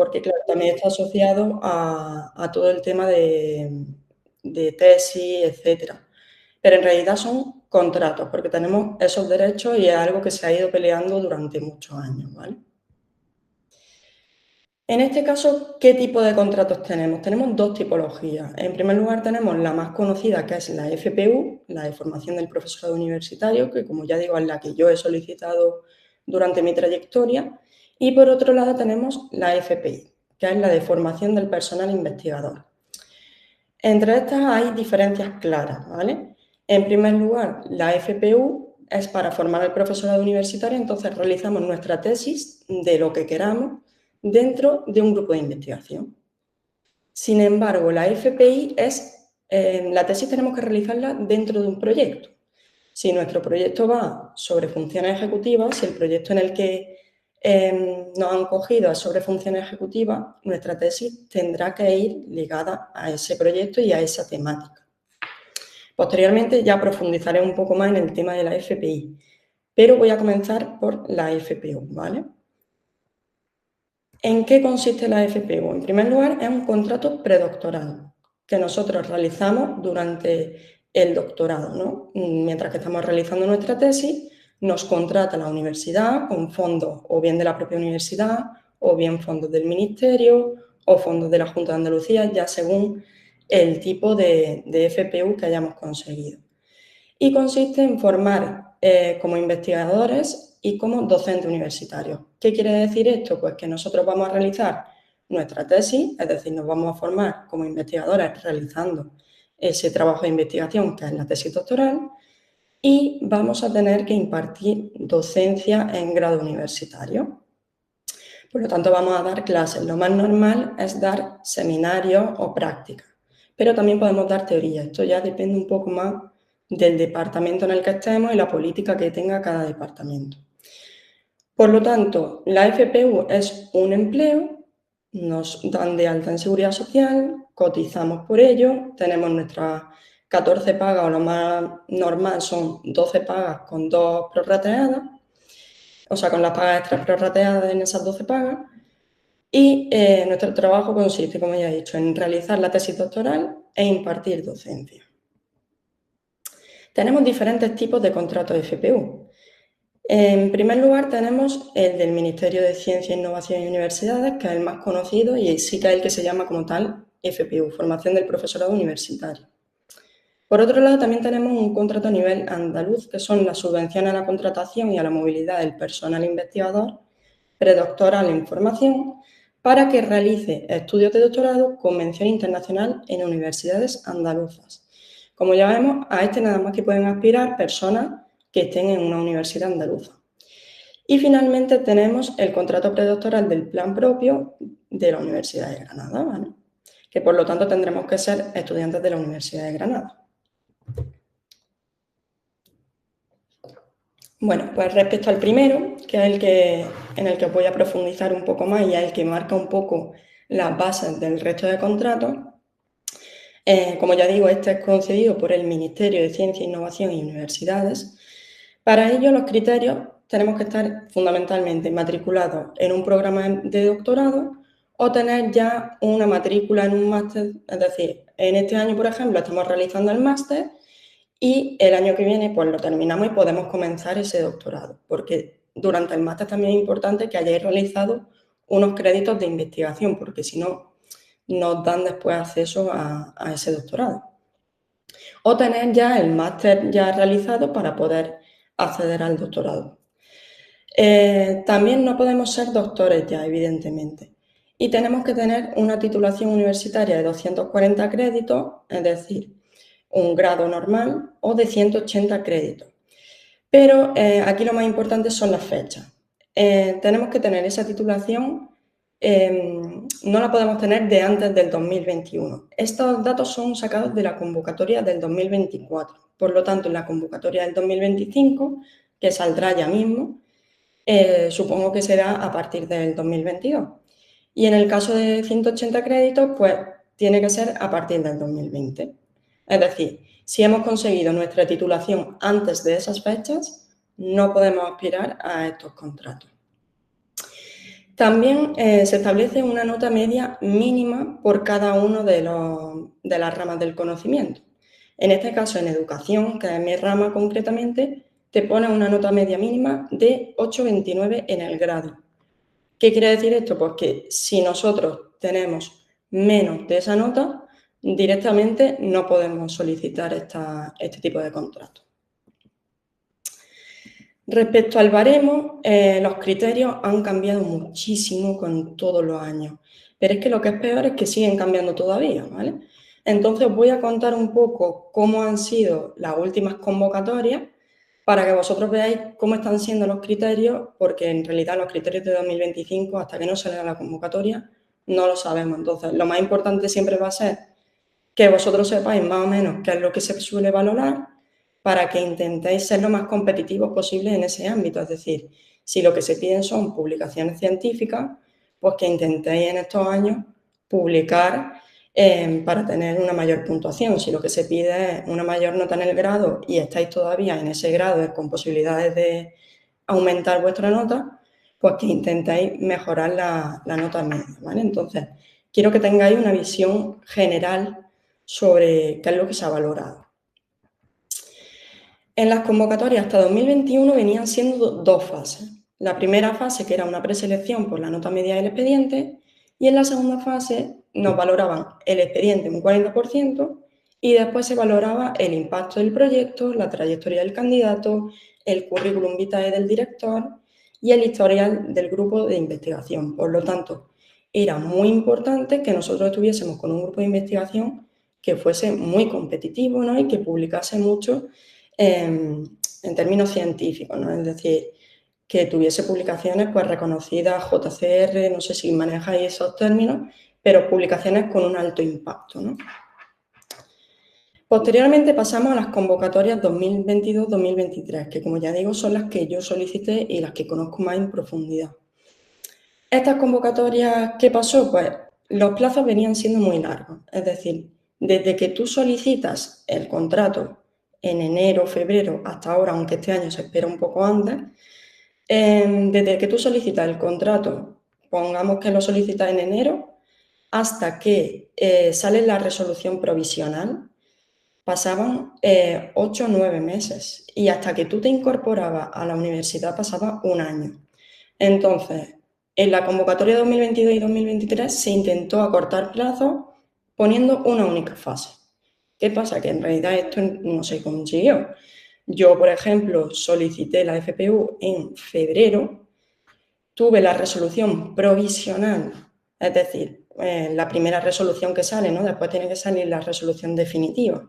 porque, claro, también está asociado a todo el tema de tesis, etcétera. Pero en realidad son contratos, porque tenemos esos derechos y es algo que se ha ido peleando durante muchos años, ¿vale? En este caso, ¿qué tipo de contratos tenemos? Tenemos dos tipologías. En primer lugar, tenemos la más conocida, que es la FPU, la de formación del profesorado universitario, que, como ya digo, es la que yo he solicitado durante mi trayectoria. Y por otro lado tenemos la FPI, que es la de formación del personal investigador. Entre estas hay diferencias claras, ¿vale? En primer lugar, la FPU es para formar al profesorado universitario, entonces realizamos nuestra tesis de lo que queramos dentro de un grupo de investigación. Sin embargo, la FPI la tesis tenemos que realizarla dentro de un proyecto. Si nuestro proyecto va sobre funciones ejecutivas, si el proyecto en el que nos han cogido es sobre funciones ejecutivas, nuestra tesis tendrá que ir ligada a ese proyecto y a esa temática. Posteriormente ya profundizaré un poco más en el tema de la FPI, pero voy a comenzar por la FPU, ¿vale? ¿En qué consiste la FPU? En primer lugar, es un contrato predoctoral que nosotros realizamos durante el doctorado, ¿no? Mientras que estamos realizando nuestra tesis, nos contrata la universidad con fondos o bien de la propia universidad, o bien fondos del ministerio, o fondos de la Junta de Andalucía, ya según el tipo de FPU que hayamos conseguido. Y consiste en formar como investigadores y como docentes universitarios. ¿Qué quiere decir esto? Pues que nosotros vamos a realizar nuestra tesis, es decir, nos vamos a formar como investigadores realizando ese trabajo de investigación que es la tesis doctoral, y vamos a tener que impartir docencia en grado universitario. Por lo tanto, vamos a dar clases. Lo más normal es dar seminarios o prácticas, pero también podemos dar teoría. Esto ya depende un poco más del departamento en el que estemos y la política que tenga cada departamento. Por lo tanto, la FPU es un empleo, nos dan de alta en seguridad social, cotizamos por ello, tenemos nuestras 14 pagas, o lo más normal son 12 pagas con 2 prorrateadas, o sea, con las pagas extras prorrateadas en esas 12 pagas. Y nuestro trabajo consiste, como ya he dicho, en realizar la tesis doctoral e impartir docencia. Tenemos diferentes tipos de contratos de FPU. En primer lugar, tenemos el del Ministerio de Ciencia, Innovación y Universidades, que es el más conocido y sí que es el que se llama como tal FPU, Formación del Profesorado Universitario. Por otro lado, también tenemos un contrato a nivel andaluz, que son las subvenciones a la contratación y a la movilidad del personal investigador predoctoral en formación para que realice estudios de doctorado con mención internacional en universidades andaluzas. Como ya vemos, a este nada más que pueden aspirar personas que estén en una universidad andaluza. Y finalmente tenemos el contrato predoctoral del plan propio de la Universidad de Granada, ¿vale? Que por lo tanto tendremos que ser estudiantes de la Universidad de Granada. Bueno, pues respecto al primero, que es en el que voy a profundizar un poco más y es el que marca un poco las bases del resto de contratos, como ya digo, este es concedido por el Ministerio de Ciencia, Innovación y Universidades. Para ello, los criterios tenemos que estar fundamentalmente matriculados en un programa de doctorado o tener ya una matrícula en un máster, es decir, en este año, por ejemplo, estamos realizando el máster y el año que viene pues lo terminamos y podemos comenzar ese doctorado, porque durante el máster también es importante que hayáis realizado unos créditos de investigación, porque si no, nos dan después acceso a ese doctorado. O tener ya el máster ya realizado para poder acceder al doctorado. También no podemos ser doctores ya, evidentemente. Y tenemos que tener una titulación universitaria de 240 créditos, es decir, un grado normal, o de 180 créditos. Pero aquí lo más importante son las fechas. Tenemos que tener esa titulación, no la podemos tener de antes del 2021. Estos datos son sacados de la convocatoria del 2024. Por lo tanto, en la convocatoria del 2025, que saldrá ya mismo, supongo que será a partir del 2022. Y en el caso de 180 créditos, pues tiene que ser a partir del 2020. Es decir, si hemos conseguido nuestra titulación antes de esas fechas, no podemos aspirar a estos contratos. También se establece una nota media mínima por cada uno de las ramas del conocimiento. En este caso, en educación, que es mi rama concretamente, te pone una nota media mínima de 8,29 en el grado. ¿Qué quiere decir esto? Pues que si nosotros tenemos menos de esa nota, directamente no podemos solicitar este tipo de contrato. Respecto al baremo, los criterios han cambiado muchísimo con todos los años, pero es que lo que es peor es que siguen cambiando todavía, ¿vale? Entonces os voy a contar un poco cómo han sido las últimas convocatorias para que vosotros veáis cómo están siendo los criterios, porque en realidad los criterios de 2025, hasta que no salga la convocatoria, no lo sabemos. Entonces, lo más importante siempre va a ser que vosotros sepáis más o menos qué es lo que se suele valorar para que intentéis ser lo más competitivos posible en ese ámbito. Es decir, si lo que se piden son publicaciones científicas, pues que intentéis en estos años publicar para tener una mayor puntuación. Si lo que se pide es una mayor nota en el grado y estáis todavía en ese grado con posibilidades de aumentar vuestra nota, pues que intentéis mejorar la nota media, ¿vale? Entonces, quiero que tengáis una visión general sobre qué es lo que se ha valorado. En las convocatorias hasta 2021 venían siendo dos fases. La primera fase, que era una preselección por la nota media del expediente, y en la segunda fase nos valoraban el expediente un 40% y después se valoraba el impacto del proyecto, la trayectoria del candidato, el currículum vitae del director y el historial del grupo de investigación. Por lo tanto, era muy importante que nosotros estuviésemos con un grupo de investigación que fuese muy competitivo, ¿no? Y que publicase mucho en términos científicos, ¿no? Es decir, que tuviese publicaciones pues, reconocidas, JCR, no sé si manejáis esos términos, pero publicaciones con un alto impacto, ¿no? Posteriormente pasamos a las convocatorias 2022-2023, que como ya digo son las que yo solicité y las que conozco más en profundidad. Estas convocatorias, ¿qué pasó? Pues los plazos venían siendo muy largos, es decir, desde que tú solicitas el contrato en enero, febrero, hasta ahora, aunque este año se espera un poco antes, desde que tú solicitas el contrato, pongamos que lo solicitas en enero, hasta que sale la resolución provisional, pasaban 8 o 9 meses y hasta que tú te incorporabas a la universidad pasaba un año. Entonces, en la convocatoria 2022 y 2023 se intentó acortar plazos poniendo una única fase. ¿Qué pasa? Que en realidad esto no se consiguió. Yo, por ejemplo, solicité la FPU en febrero, tuve la resolución provisional, es decir, la primera resolución que sale, ¿no? Después tiene que salir la resolución definitiva.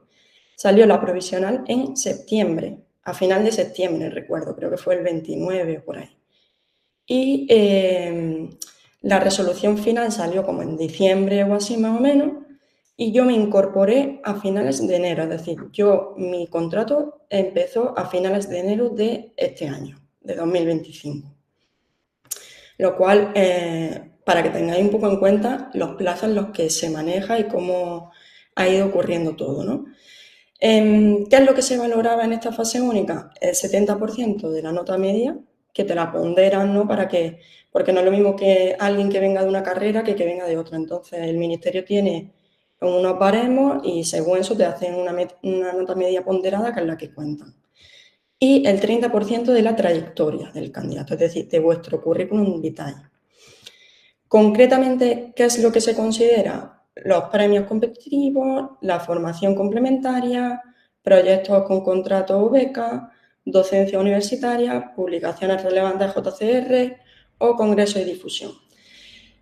Salió la provisional en septiembre, a final de septiembre, recuerdo, creo que fue el 29 o por ahí. Y la resolución final salió como en diciembre o así más o menos, y yo me incorporé a finales de enero, es decir, mi contrato empezó a finales de enero de este año, de 2025. Lo cual, para que tengáis un poco en cuenta los plazos en los que se maneja y cómo ha ido ocurriendo todo, ¿no? ¿Qué es lo que se valoraba en esta fase única? El 70% de la nota media, que te la ponderan, ¿no? Porque no es lo mismo que alguien que venga de una carrera que venga de otra. Entonces, el ministerio tiene unos baremos y según eso te hacen una nota media ponderada que es la que cuentan. Y el 30% de la trayectoria del candidato, es decir, de vuestro currículum vitae. Concretamente, ¿qué es lo que se considera? Los premios competitivos, la formación complementaria, proyectos con contrato o beca, docencia universitaria, publicaciones relevantes JCR o congreso y difusión.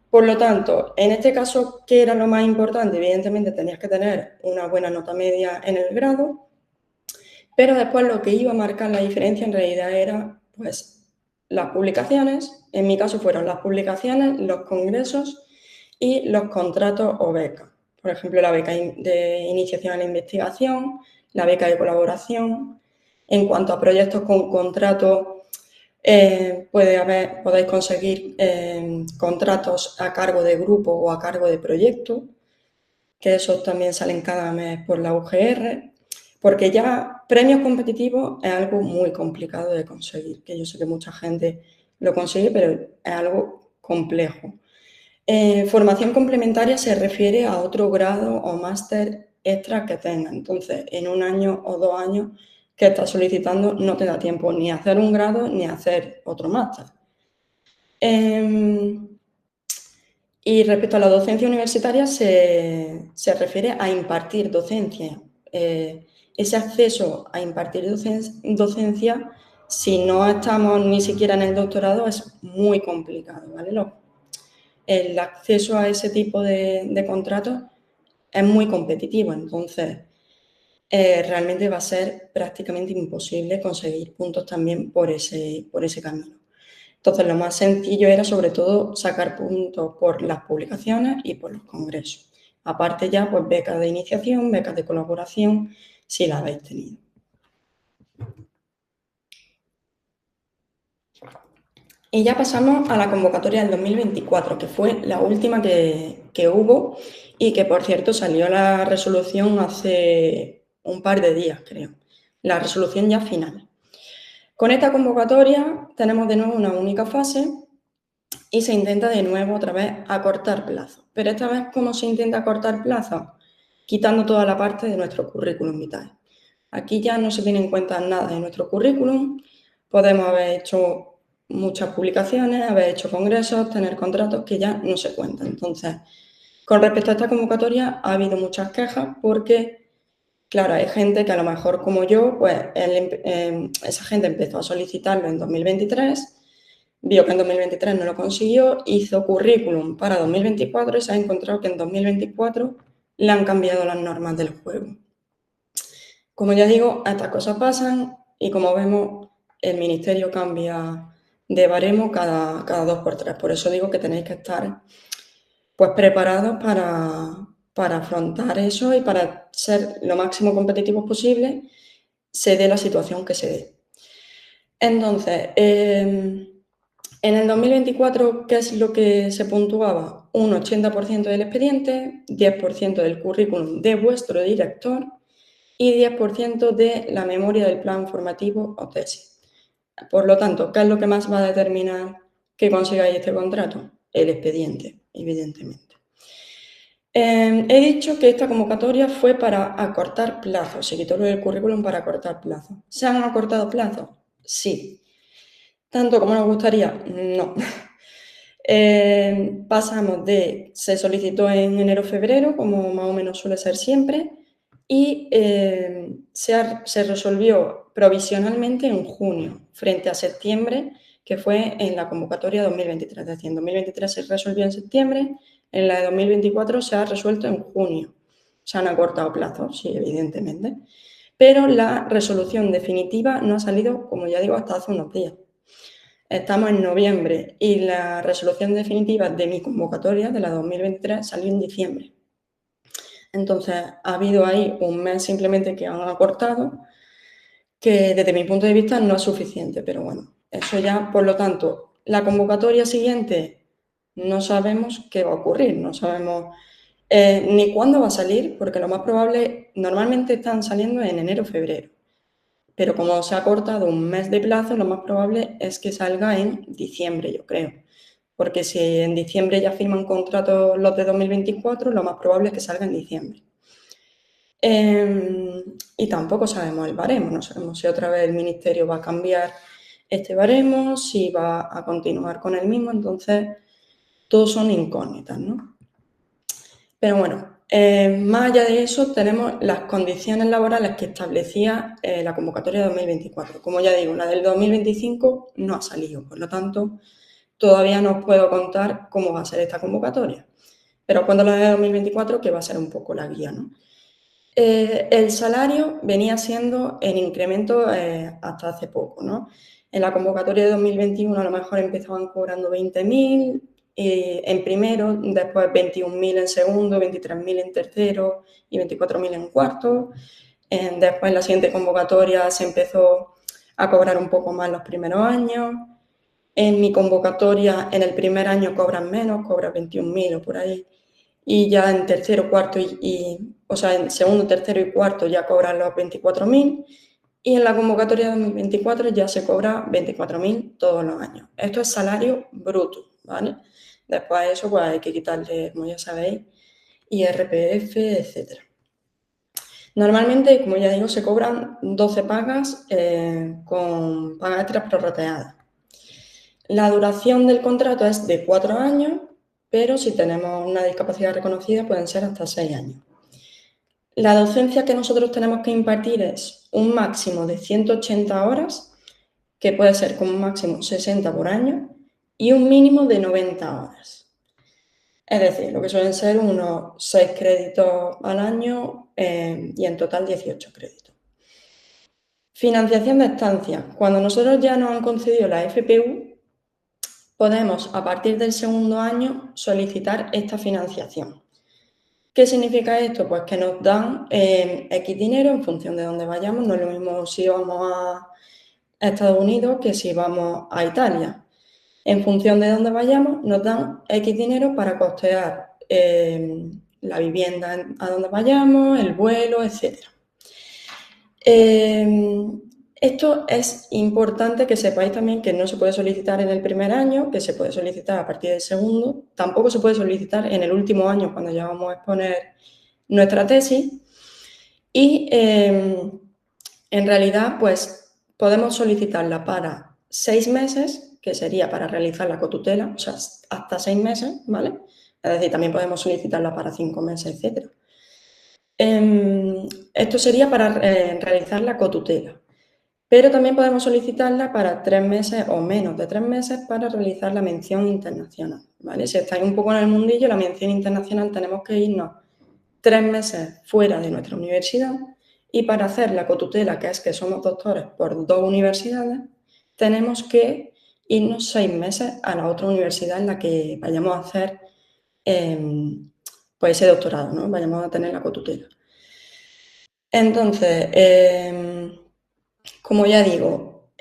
Por lo tanto, en este caso, ¿qué era lo más importante? Evidentemente tenías que tener una buena nota media en el grado, pero después lo que iba a marcar la diferencia en realidad era pues, las publicaciones, en mi caso fueron las publicaciones, los congresos y los contratos o becas. Por ejemplo, la beca de iniciación a la investigación, la beca de colaboración. En cuanto a proyectos con contrato, podéis conseguir contratos a cargo de grupo o a cargo de proyecto, que esos también salen cada mes por la UGR, porque ya premios competitivos es algo muy complicado de conseguir, que yo sé que mucha gente lo consigue, pero es algo complejo. Formación complementaria se refiere a otro grado o máster extra que tenga. Entonces, en 1 año o 2 años que estás solicitando no te da tiempo ni a hacer un grado ni a hacer otro máster. Y respecto a la docencia universitaria se refiere a impartir docencia. Ese acceso a impartir docencia, si no estamos ni siquiera en el doctorado, es muy complicado, ¿vale? El acceso a ese tipo de contratos es muy competitivo, entonces realmente va a ser prácticamente imposible conseguir puntos también por ese camino. Entonces, lo más sencillo era, sobre todo, sacar puntos por las publicaciones y por los congresos. Aparte ya, pues becas de iniciación, becas de colaboración, si las habéis tenido. Y ya pasamos a la convocatoria del 2024, que fue la última que hubo y que, por cierto, salió la resolución hace un par de días, creo. La resolución ya final. Con esta convocatoria tenemos de nuevo una única fase y se intenta de nuevo otra vez acortar plazos. Pero esta vez, ¿cómo se intenta acortar plazos? Quitando toda la parte de nuestro currículum vitae. Aquí ya no se tiene en cuenta nada de nuestro currículum. Podemos haber hecho muchas publicaciones, haber hecho congresos, tener contratos que ya no se cuentan. Entonces, con respecto a esta convocatoria ha habido muchas quejas porque, claro, hay gente que a lo mejor como yo, pues esa gente empezó a solicitarlo en 2023, vio que en 2023 no lo consiguió, hizo currículum para 2024 y se ha encontrado que en 2024 le han cambiado las normas del juego. Como ya digo, estas cosas pasan y como vemos, el ministerio cambia de baremo cada 2 por 3. Por eso digo que tenéis que estar pues preparados para afrontar eso y para ser lo máximo competitivos posible, se dé la situación que se dé. Entonces, en el 2024, ¿qué es lo que se puntuaba? Un 80% del expediente, 10% del currículum de vuestro director y 10% de la memoria del plan formativo o tesis. Por lo tanto, ¿qué es lo que más va a determinar que consigáis este contrato? El expediente, evidentemente. He dicho que esta convocatoria fue para acortar plazos, se quitó lo del currículum para acortar plazos. ¿Se han acortado plazos? Sí. ¿Tanto como nos gustaría? No. Pasamos de, se solicitó en enero-febrero, como más o menos suele ser siempre, y se resolvió provisionalmente en junio, frente a septiembre, que fue en la convocatoria 2023. Es decir, en 2023 se resolvió en septiembre, en la de 2024 se ha resuelto en junio. Se han acortado plazos, sí, evidentemente, pero la resolución definitiva no ha salido, como ya digo, hasta hace unos días. Estamos en noviembre y la resolución definitiva de mi convocatoria, de la 2023, salió en diciembre. Entonces, ha habido ahí un mes simplemente que han acortado, que desde mi punto de vista no es suficiente, pero bueno, eso ya, por lo tanto, la convocatoria siguiente no sabemos qué va a ocurrir, no sabemos ni cuándo va a salir, porque lo más probable, normalmente están saliendo en enero o febrero, pero como se ha cortado un mes de plazo, lo más probable es que salga en diciembre, yo creo. Porque si en diciembre ya firman contratos los de 2024, lo más probable es que salga en diciembre. Y tampoco sabemos el baremo, no sabemos si otra vez el ministerio va a cambiar este baremo, si va a continuar con el mismo, entonces todos son incógnitas, ¿no? Pero bueno, más allá de eso tenemos las condiciones laborales que establecía la convocatoria de 2024. Como ya digo, la del 2025 no ha salido, por lo tanto, todavía no os puedo contar cómo va a ser esta convocatoria. Pero cuando la de 2024, que va a ser un poco la guía, ¿no? El salario venía siendo en incremento hasta hace poco, ¿no? En la convocatoria de 2021 a lo mejor empezaban cobrando 20.000 en primero, después 21.000 en segundo, 23.000 en tercero y 24.000 en cuarto. Después en la siguiente convocatoria se empezó a cobrar un poco más los primeros años. En mi convocatoria en el primer año cobran menos, cobran 21.000 o por ahí. Y ya en tercero, cuarto o sea, en segundo, tercero y cuarto ya cobran los 24.000 y en la convocatoria de 2024 ya se cobra 24.000 todos los años. Esto es salario bruto, ¿vale? Después a eso pues hay que quitarle, como ya sabéis, IRPF, etc. Normalmente, como ya digo, se cobran 12 pagas con pagas extras prorrateadas. La duración del contrato es de 4 años, pero si tenemos una discapacidad reconocida pueden ser hasta 6 años. La docencia que nosotros tenemos que impartir es un máximo de 180 horas, que puede ser como un máximo 60 por año, y un mínimo de 90 horas. Es decir, lo que suelen ser unos 6 créditos al año y en total 18 créditos. Financiación de estancia. Cuando nosotros ya nos han concedido la FPU, podemos a partir del segundo año solicitar esta financiación. ¿Qué significa esto? Pues que nos dan X dinero en función de dónde vayamos. No es lo mismo si vamos a Estados Unidos que si vamos a Italia. En función de dónde vayamos, nos dan X dinero para costear la vivienda a donde vayamos, el vuelo, etc. Esto es importante que sepáis también que no se puede solicitar en el primer año, que se puede solicitar a partir del segundo. Tampoco se puede solicitar en el último año cuando ya vamos a exponer nuestra tesis. Y en realidad, pues podemos solicitarla para 6 meses, que sería para realizar la cotutela, o sea, hasta 6 meses, ¿vale? Es decir, también podemos solicitarla para 5 meses, etc. Esto sería para realizar la cotutela, pero también podemos solicitarla para 3 meses o menos de 3 meses para realizar la mención internacional, ¿vale? Si estáis un poco en el mundillo, la mención internacional tenemos que irnos 3 meses fuera de nuestra universidad, y para hacer la cotutela, que es que somos doctores por 2 universidades, tenemos que irnos 6 meses a la otra universidad en la que vayamos a hacer pues ese doctorado, ¿no? Vayamos a tener la cotutela. Entonces, como ya digo,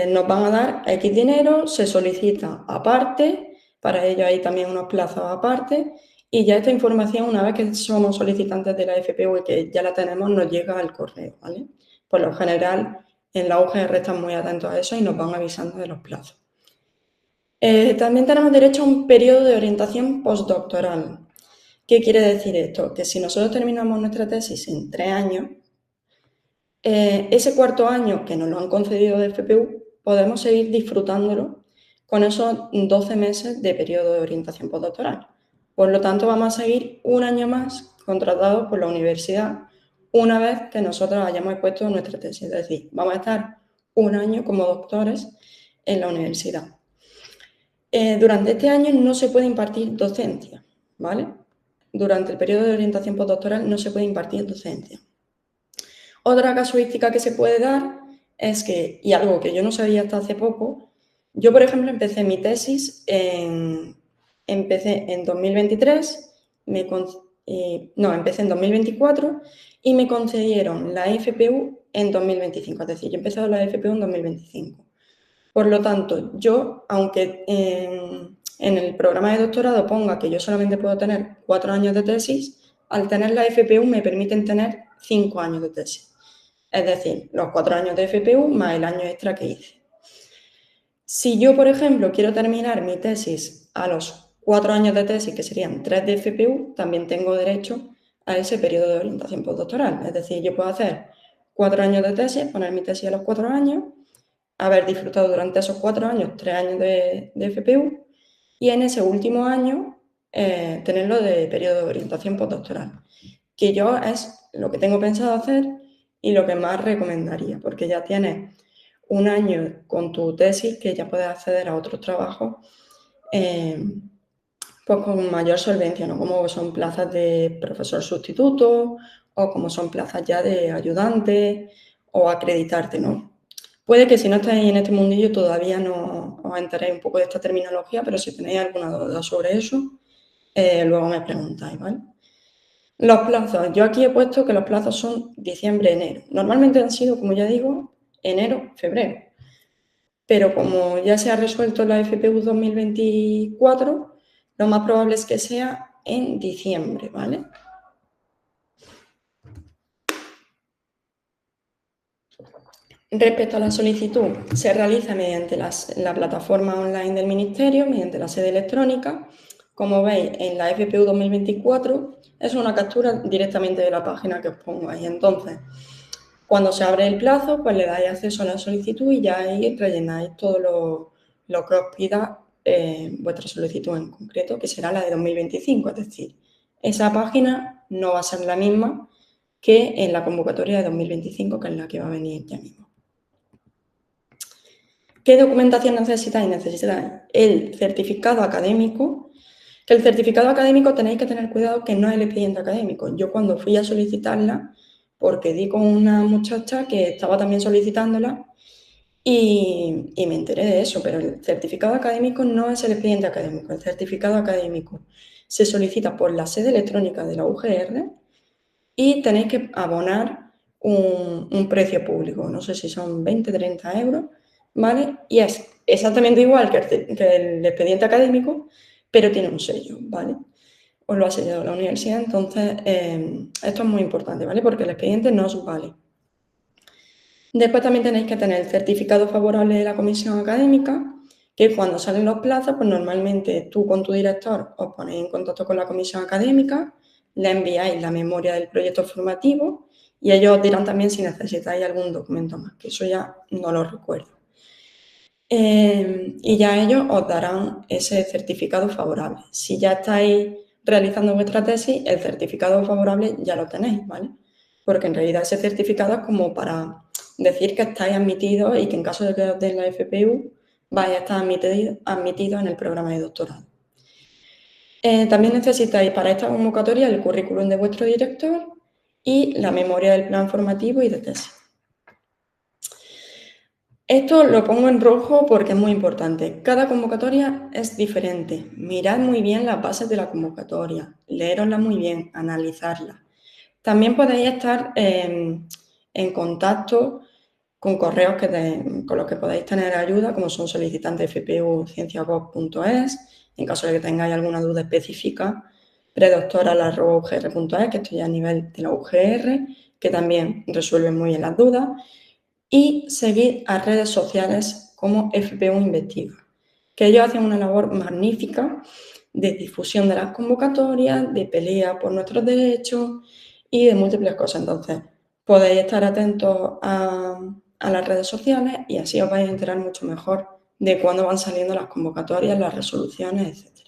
nos van a dar X dinero, se solicita aparte, para ello hay también unos plazos aparte, y ya esta información, una vez que somos solicitantes de la FPU y que ya la tenemos, nos llega al correo, ¿vale? Por lo general, en la UGR están muy atentos a eso y nos van avisando de los plazos. También tenemos derecho a un periodo de orientación postdoctoral. ¿Qué quiere decir esto? Que si nosotros terminamos nuestra tesis en 3 años, ese cuarto año que nos lo han concedido de FPU, podemos seguir disfrutándolo con esos 12 meses de periodo de orientación postdoctoral. Por lo tanto, vamos a seguir un año más contratados por la universidad una vez que nosotros hayamos expuesto nuestra tesis. Es decir, vamos a estar un año como doctores en la universidad. Durante este año no se puede impartir docencia, ¿vale? Durante el periodo de orientación postdoctoral no se puede impartir docencia. Otra casuística que se puede dar es que, y algo que yo no sabía hasta hace poco, yo, por ejemplo, empecé mi tesis empecé en 2023, empecé en 2024 y me concedieron la FPU en 2025, es decir, yo he empezado la FPU en 2025. Por lo tanto, yo, aunque en el programa de doctorado ponga que yo solamente puedo tener 4 años de tesis, al tener la FPU me permiten tener 5 años de tesis. Es decir, los 4 años de FPU más el año extra que hice. Si yo, por ejemplo, quiero terminar mi tesis a los 4 años de tesis, que serían 3 de FPU, también tengo derecho a ese periodo de orientación postdoctoral. Es decir, yo puedo hacer 4 años de tesis, poner mi tesis a los 4 años, haber disfrutado durante esos 4 años 3 años de FPU, y en ese último año tenerlo de periodo de orientación postdoctoral, que yo es lo que tengo pensado hacer y lo que más recomendaría, porque ya tienes un año con tu tesis que ya puedes acceder a otros trabajos pues con mayor solvencia, ¿no? Como son plazas de profesor sustituto o como son plazas ya de ayudante o acreditarte, ¿no? Puede que si no estáis en este mundillo todavía no os enteréis un poco de esta terminología, pero si tenéis alguna duda sobre eso, luego me preguntáis, ¿vale? Los plazos. Yo aquí he puesto que los plazos son diciembre-enero. Normalmente han sido, como ya digo, enero-febrero. Pero como ya se ha resuelto la FPU 2024, lo más probable es que sea en diciembre, ¿vale? Respecto a la solicitud, se realiza mediante la plataforma online del Ministerio, mediante la sede electrónica. Como veis, en la FPU 2024 es una captura directamente de la página que os pongo ahí. Entonces, cuando se abre el plazo, pues le dais acceso a la solicitud y ya ahí rellenáis todo lo que os pida vuestra solicitud en concreto, que será la de 2025. Es decir, esa página no va a ser la misma que en la convocatoria de 2025, que es la que va a venir ya mismo. ¿Qué documentación necesitáis? Necesitáis el certificado académico, que el certificado académico tenéis que tener cuidado que no es el expediente académico. Yo cuando fui a solicitarla, porque di con una muchacha que estaba también solicitándola y me enteré de eso, pero el certificado académico no es el expediente académico. El certificado académico se solicita por la sede electrónica de la UGR y tenéis que abonar un precio público, no sé si son 20, 30 euros, ¿vale? Y es exactamente igual que el expediente académico, pero tiene un sello, ¿vale? Os lo ha sellado la universidad, entonces esto es muy importante, ¿vale? Porque el expediente no os vale. Después también tenéis que tener el certificado favorable de la comisión académica, que cuando salen los plazos, pues normalmente tú con tu director os ponéis en contacto con la comisión académica, le enviáis la memoria del proyecto formativo y ellos os dirán también si necesitáis algún documento más, que eso ya no lo recuerdo. Y ya ellos os darán ese certificado favorable. Si ya estáis realizando vuestra tesis, el certificado favorable ya lo tenéis, ¿vale? Porque en realidad ese certificado es como para decir que estáis admitidos y que en caso de que os den la FPU vais a estar admitidos en el programa de doctorado. También necesitáis para esta convocatoria el currículum de vuestro director y la memoria del plan formativo y de tesis. Esto lo pongo en rojo porque es muy importante. Cada convocatoria es diferente. Mirad muy bien las bases de la convocatoria, leerosla muy bien, analizarla. También podéis estar en contacto con correos con los que podéis tener ayuda, como son solicitantesfpu.cienciagov.es, en caso de que tengáis alguna duda específica, predoctoral@ugr.es, que estoy a nivel de la UGR, que también resuelve muy bien las dudas. Y seguir a redes sociales como FPU Investiga, que ellos hacen una labor magnífica de difusión de las convocatorias, de pelea por nuestros derechos y de múltiples cosas. Entonces, podéis estar atentos a las redes sociales y así os vais a enterar mucho mejor de cuándo van saliendo las convocatorias, las resoluciones, etc.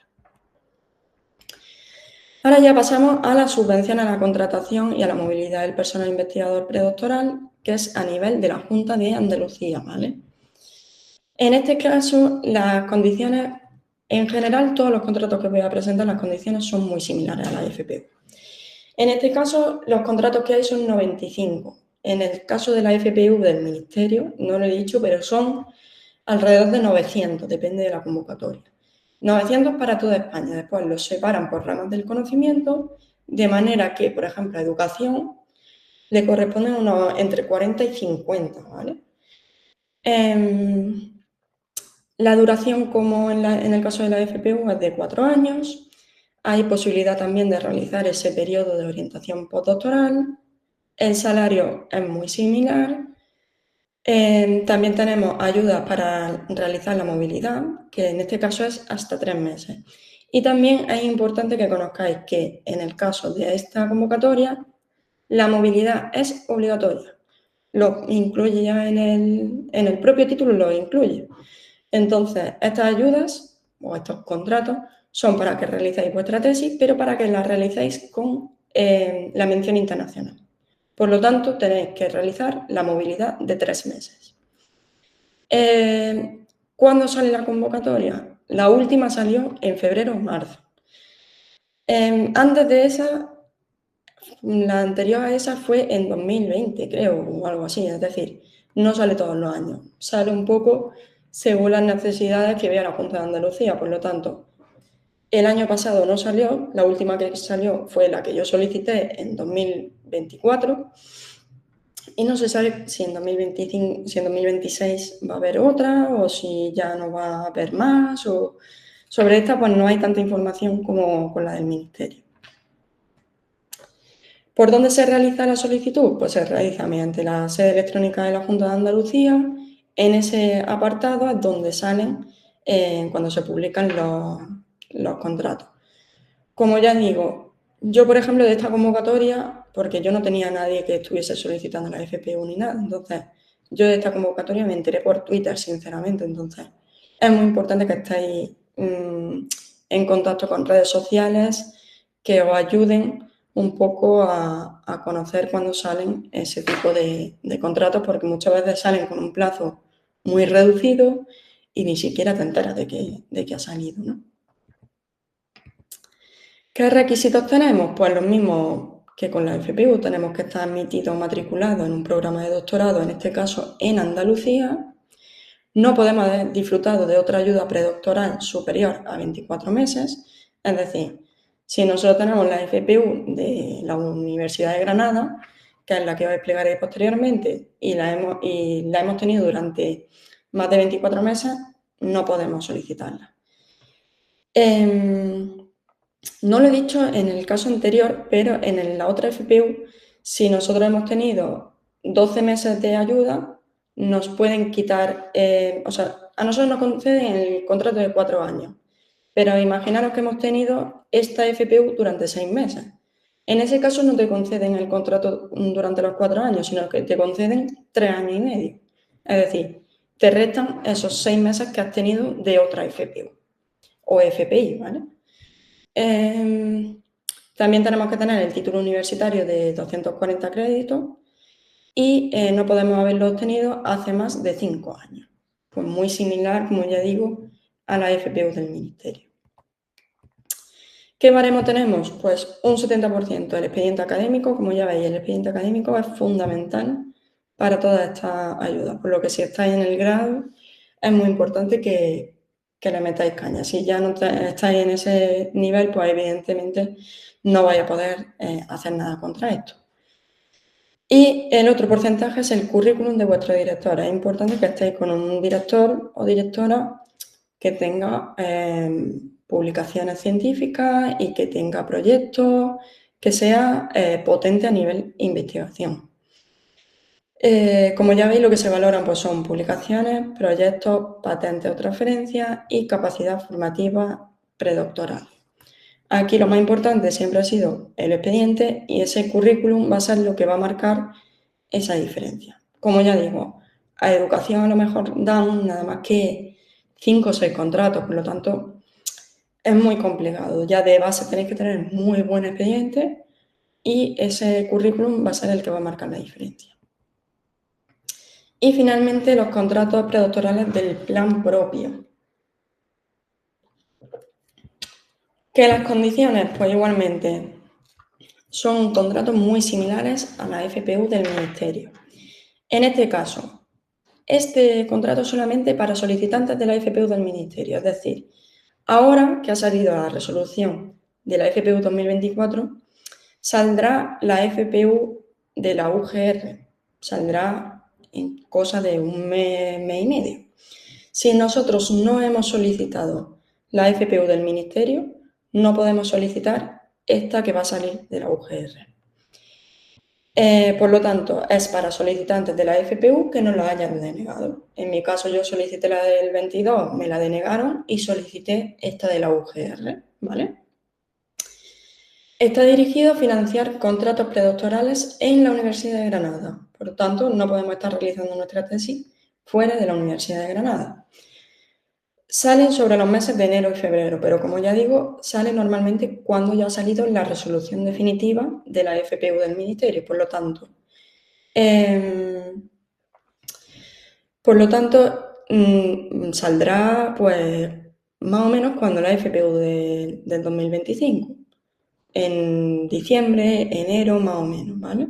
Ahora ya pasamos a la subvención a la contratación y a la movilidad del personal investigador predoctoral, que es a nivel de la Junta de Andalucía, ¿vale? En este caso, las condiciones, en general, todos los contratos que voy a presentar, las condiciones son muy similares a la FPU. En este caso, los contratos que hay son 95. En el caso de la FPU del Ministerio, no lo he dicho, pero son alrededor de 900, depende de la convocatoria. 900 para toda España. Después los separan por ramas del conocimiento, de manera que, por ejemplo, a educación le corresponden unos entre 40 y 50, ¿vale? La duración, como en el caso de la FPU, es de 4 años. Hay posibilidad también de realizar ese periodo de orientación postdoctoral. El salario es muy similar. También tenemos ayudas para realizar la movilidad, que en este caso es hasta 3 meses. Y también es importante que conozcáis que en el caso de esta convocatoria, la movilidad es obligatoria. Lo incluye ya en el propio título, lo incluye. Entonces, estas ayudas o estos contratos son para que realicéis vuestra tesis, pero para que la realicéis con la mención internacional. Por lo tanto, tenéis que realizar la movilidad de 3 meses. ¿Cuándo sale la convocatoria? La última salió en febrero o marzo. Antes de esa, la anterior a esa fue en 2020, creo, o algo así. Es decir, no sale todos los años. Sale un poco según las necesidades que vea la Junta de Andalucía. Por lo tanto, el año pasado no salió. La última que salió fue la que yo solicité en 2024. Y no se sabe si en 2025, si en 2026 va a haber otra o si ya no va a haber más. O sobre esta, pues no hay tanta información como con la del Ministerio. ¿Por dónde se realiza la solicitud? Pues se realiza mediante la sede electrónica de la Junta de Andalucía. En ese apartado es donde salen cuando se publican los contratos. Como ya digo, yo, por ejemplo, de esta convocatoria, porque yo no tenía a nadie que estuviese solicitando la FPU ni nada, entonces yo de esta convocatoria me enteré por Twitter, sinceramente, entonces es muy importante que estéis en contacto con redes sociales que os ayuden un poco a conocer cuándo salen ese tipo de contratos, porque muchas veces salen con un plazo muy reducido y ni siquiera te enteras de que ha salido, ¿no? ¿Qué requisitos tenemos? Pues los mismos que con la FPU, tenemos que estar admitidos o matriculados en un programa de doctorado, en este caso en Andalucía. No podemos haber disfrutado de otra ayuda predoctoral superior a 24 meses, es decir, si nosotros tenemos la FPU de la Universidad de Granada, que es la que os explicaré posteriormente, y la hemos tenido durante más de 24 meses, no podemos solicitarla. No lo he dicho en el caso anterior, pero en la otra FPU, si nosotros hemos tenido 12 meses de ayuda, nos pueden quitar, o sea, a nosotros nos conceden el contrato de 4 años, pero imaginaros que hemos tenido esta FPU durante 6 meses. En ese caso no te conceden el contrato durante los 4 años, sino que te conceden 3 años y medio. Es decir, te restan esos 6 meses que has tenido de otra FPU o FPI, ¿vale? También tenemos que tener el título universitario de 240 créditos y no podemos haberlo obtenido hace más de 5 años. Pues muy similar, como ya digo, a la FPU del Ministerio. ¿Qué baremo tenemos? Pues un 70% del expediente académico. Como ya veis, el expediente académico es fundamental para todas estas ayudas, por lo que si estáis en el grado es muy importante que le metáis caña. Si ya no estáis en ese nivel, pues evidentemente no vais a poder hacer nada contra esto. Y el otro porcentaje es el currículum de vuestro director. Es importante que estéis con un director o directora que tenga publicaciones científicas y que tenga proyectos, que sea potente a nivel investigación. Como ya veis, lo que se valoran pues, son publicaciones, proyectos, patentes o transferencias y capacidad formativa predoctoral. Aquí lo más importante siempre ha sido el expediente y ese currículum va a ser lo que va a marcar esa diferencia. Como ya digo, a educación a lo mejor dan nada más que 5 o 6 contratos, por lo tanto es muy complicado. Ya de base tenéis que tener muy buen expediente y ese currículum va a ser el que va a marcar la diferencia. Y finalmente los contratos predoctorales del plan propio. ¿Que las condiciones? Pues igualmente son contratos muy similares a la FPU del Ministerio. En este caso, este contrato es solamente para solicitantes de la FPU del Ministerio, es decir, ahora que ha salido la resolución de la FPU 2024, saldrá la FPU de la UGR, saldrá en cosa de un mes y medio. Si nosotros no hemos solicitado la FPU del Ministerio, no podemos solicitar esta que va a salir de la UGR. Por lo tanto, es para solicitantes de la FPU que no la hayan denegado. En mi caso, yo solicité la del 22, me la denegaron y solicité esta de la UGR, ¿vale? Está dirigido a financiar contratos predoctorales en la Universidad de Granada. Por lo tanto, no podemos estar realizando nuestra tesis fuera de la Universidad de Granada. Salen sobre los meses de enero y febrero, pero como ya digo, sale normalmente cuando ya ha salido la resolución definitiva de la FPU del Ministerio. Por lo tanto, saldrá pues más o menos cuando la FPU del 2025, en diciembre, enero, más o menos, ¿vale?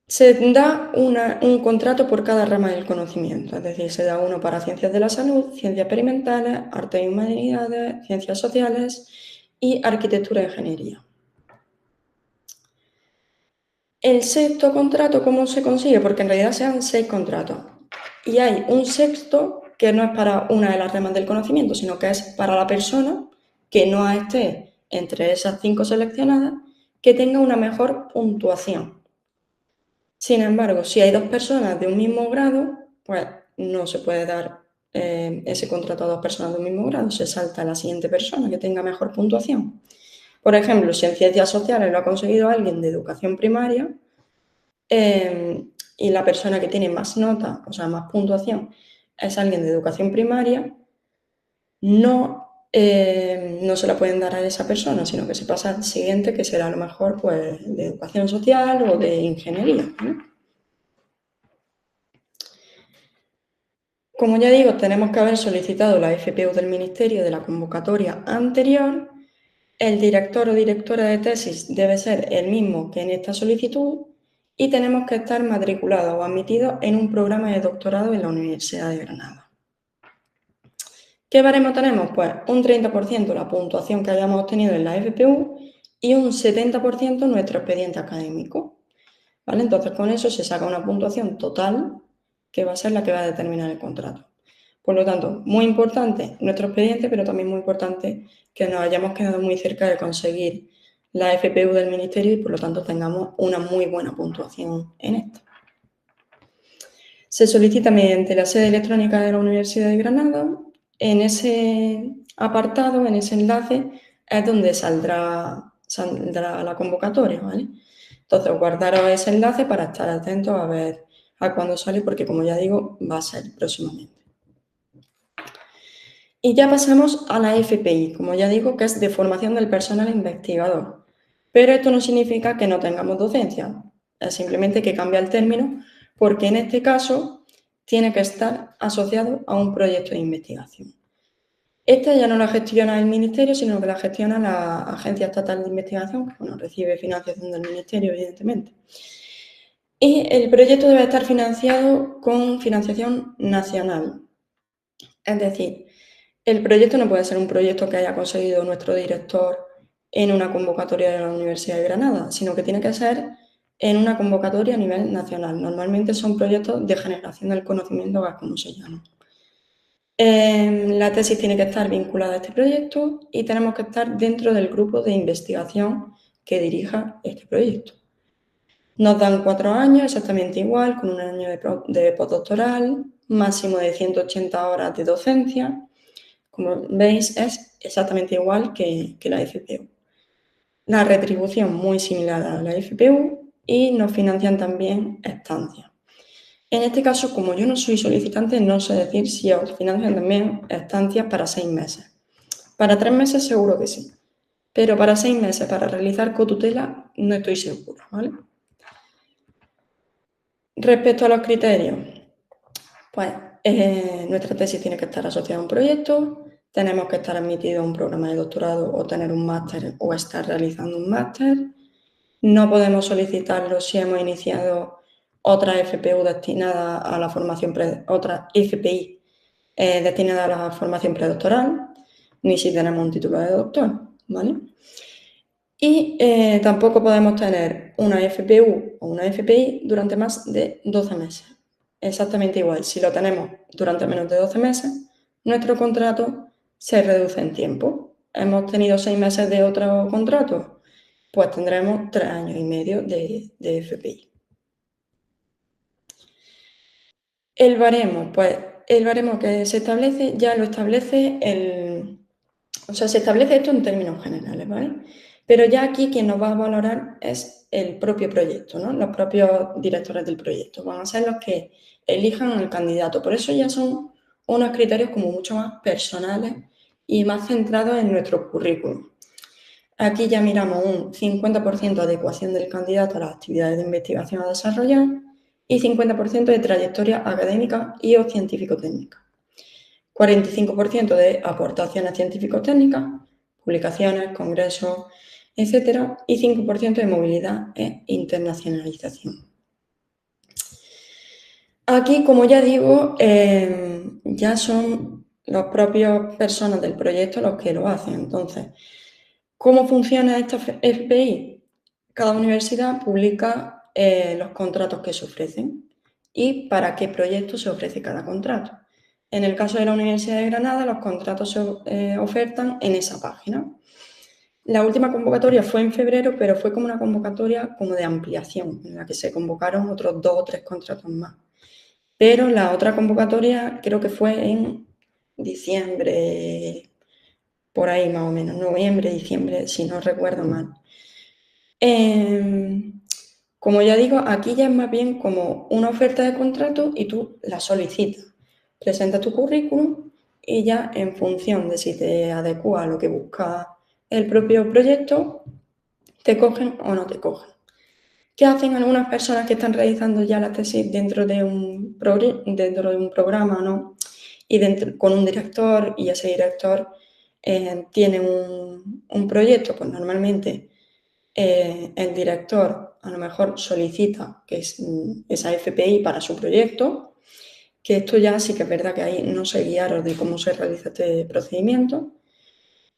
Se da un contrato por cada rama del conocimiento, es decir, se da uno para ciencias de la salud, ciencias experimentales, artes y humanidades, ciencias sociales y arquitectura e ingeniería. El sexto contrato, ¿cómo se consigue? Porque en realidad se dan 6 contratos y hay un sexto que no es para una de las ramas del conocimiento, sino que es para la persona que no esté entre esas 5 seleccionadas que tenga una mejor puntuación. Sin embargo, si hay 2 personas de un mismo grado, pues no se puede dar ese contrato a 2 personas de un mismo grado, se salta a la siguiente persona que tenga mejor puntuación. Por ejemplo, si en ciencias sociales lo ha conseguido alguien de educación primaria, y la persona que tiene más nota, o sea, más puntuación, es alguien de educación primaria, no se la pueden dar a esa persona, sino que se pasa al siguiente, que será a lo mejor pues, de educación social o de ingeniería, ¿no? Como ya digo, tenemos que haber solicitado la FPU del Ministerio de la convocatoria anterior. El director o directora de tesis debe ser el mismo que en esta solicitud y tenemos que estar matriculados o admitidos en un programa de doctorado en la Universidad de Granada. ¿Qué baremo tenemos? Pues un 30% la puntuación que hayamos obtenido en la FPU y un 70% nuestro expediente académico. ¿Vale? Entonces, con eso se saca una puntuación total que va a ser la que va a determinar el contrato. Por lo tanto, muy importante nuestro expediente, pero también muy importante que nos hayamos quedado muy cerca de conseguir la FPU del Ministerio y por lo tanto tengamos una muy buena puntuación en esto. Se solicita mediante la sede electrónica de la Universidad de Granada. En ese apartado, en ese enlace, es donde saldrá la convocatoria, ¿vale? Entonces, guardaros ese enlace para estar atentos a ver a cuándo sale, porque como ya digo, va a ser próximamente. Y ya pasamos a la FPI, como ya digo, que es de formación del personal investigador. Pero esto no significa que no tengamos docencia, es simplemente que cambia el término, porque en este caso tiene que estar asociado a un proyecto de investigación. Esta ya no la gestiona el Ministerio, sino que la gestiona la Agencia Estatal de Investigación, que bueno, recibe financiación del Ministerio, evidentemente. Y el proyecto debe estar financiado con financiación nacional. Es decir, el proyecto no puede ser un proyecto que haya conseguido nuestro director en una convocatoria de la Universidad de Granada, sino que tiene que ser en una convocatoria a nivel nacional. Normalmente son proyectos de generación del conocimiento, que es como se llama. La tesis tiene que estar vinculada a este proyecto y tenemos que estar dentro del grupo de investigación que dirija este proyecto. Nos dan 4 años, exactamente igual, con un año de postdoctoral, máximo de 180 horas de docencia. Como veis, es exactamente igual que la FPU. La retribución muy similar a la FPU y nos financian también estancias. En este caso, como yo no soy solicitante, no sé decir si os financian también estancias para 6 meses. Para 3 meses seguro que sí, pero para 6 meses para realizar cotutela no estoy segura, ¿vale? Respecto a los criterios, pues nuestra tesis tiene que estar asociada a un proyecto, tenemos que estar admitidos a un programa de doctorado o tener un máster o estar realizando un máster. No podemos solicitarlo si hemos iniciado otra FPU destinada a la formación otra FPI destinada a la formación predoctoral, ni si tenemos un título de doctor, ¿vale? Y tampoco podemos tener una FPU o una FPI durante más de 12 meses. Exactamente igual, si lo tenemos durante menos de 12 meses, nuestro contrato se reduce en tiempo. Hemos tenido 6 meses de otro contrato, pues tendremos 3 años y medio de FPI. El baremo, pues el baremo que se establece ya lo establece se establece esto en términos generales, ¿vale? Pero ya aquí quien nos va a valorar es el propio proyecto, ¿no? Los propios directores del proyecto. Van a ser los que elijan al candidato. Por eso ya son unos criterios como mucho más personales y más centrados en nuestro currículum. Aquí ya miramos un 50% de adecuación del candidato a las actividades de investigación a desarrollar y 50% de trayectoria académica y o científico-técnica. 45% de aportaciones científico-técnicas, publicaciones, congresos, etc. y 5% de movilidad e internacionalización. Aquí, como ya digo, ya son las propias personas del proyecto los que lo hacen. Entonces, ¿cómo funciona esta FPI? Cada universidad publica los contratos que se ofrecen y para qué proyecto se ofrece cada contrato. En el caso de la Universidad de Granada, los contratos se ofertan en esa página. La última convocatoria fue en febrero, pero fue como una convocatoria como de ampliación, en la que se convocaron otros 2 o 3 contratos más. Pero la otra convocatoria creo que fue en diciembre, por ahí más o menos, noviembre, diciembre, si no recuerdo mal. Como ya digo, aquí ya es más bien como una oferta de contrato y tú la solicitas. Presentas tu currículum y ya en función de si te adecua a lo que busca el propio proyecto, te cogen o no te cogen. ¿Qué hacen algunas personas que están realizando ya la tesis dentro de un programa, ¿no? Y con un director, y ese director tiene un proyecto? Pues normalmente el director a lo mejor solicita que es esa FPI para su proyecto, que esto ya sí que es verdad que ahí no sé guiaros de cómo se realiza este procedimiento.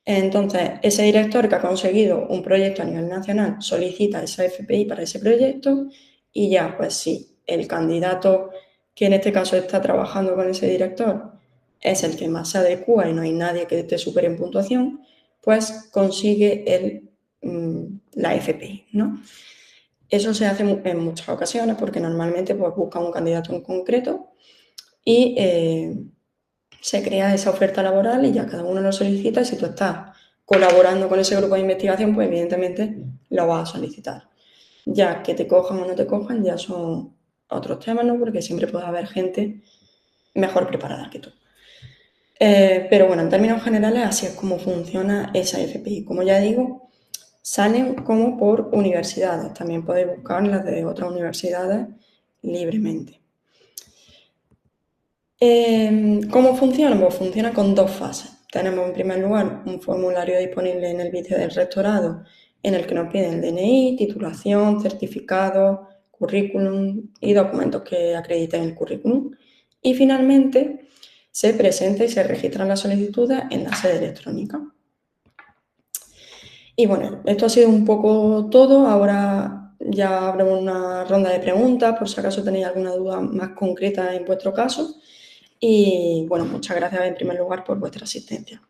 Entonces, ese director que ha conseguido un proyecto a nivel nacional solicita esa FPI para ese proyecto y ya, pues si el candidato que en este caso está trabajando con ese director es el que más se adecua y no hay nadie que te supere en puntuación, pues consigue la FPI, ¿no? Eso se hace en muchas ocasiones porque normalmente pues, busca un candidato en concreto y se crea esa oferta laboral y ya cada uno lo solicita y si tú estás colaborando con ese grupo de investigación, pues evidentemente lo vas a solicitar. Ya que te cojan o no te cojan ya son otros temas, ¿no? Porque siempre puede haber gente mejor preparada que tú. Pero bueno, en términos generales así es como funciona esa FPI. Como ya digo, salen como por universidades. También podéis buscar las de otras universidades libremente. ¿Cómo funciona? Pues funciona con 2 fases. Tenemos en primer lugar un formulario disponible en el vídeo del rectorado en el que nos piden el DNI, titulación, certificado, currículum y documentos que acrediten el currículum. Y finalmente se presenta y se registran las solicitudes en la sede electrónica. Y bueno, esto ha sido un poco todo. Ahora ya abrimos una ronda de preguntas por si acaso tenéis alguna duda más concreta en vuestro caso. Y bueno, muchas gracias en primer lugar por vuestra asistencia.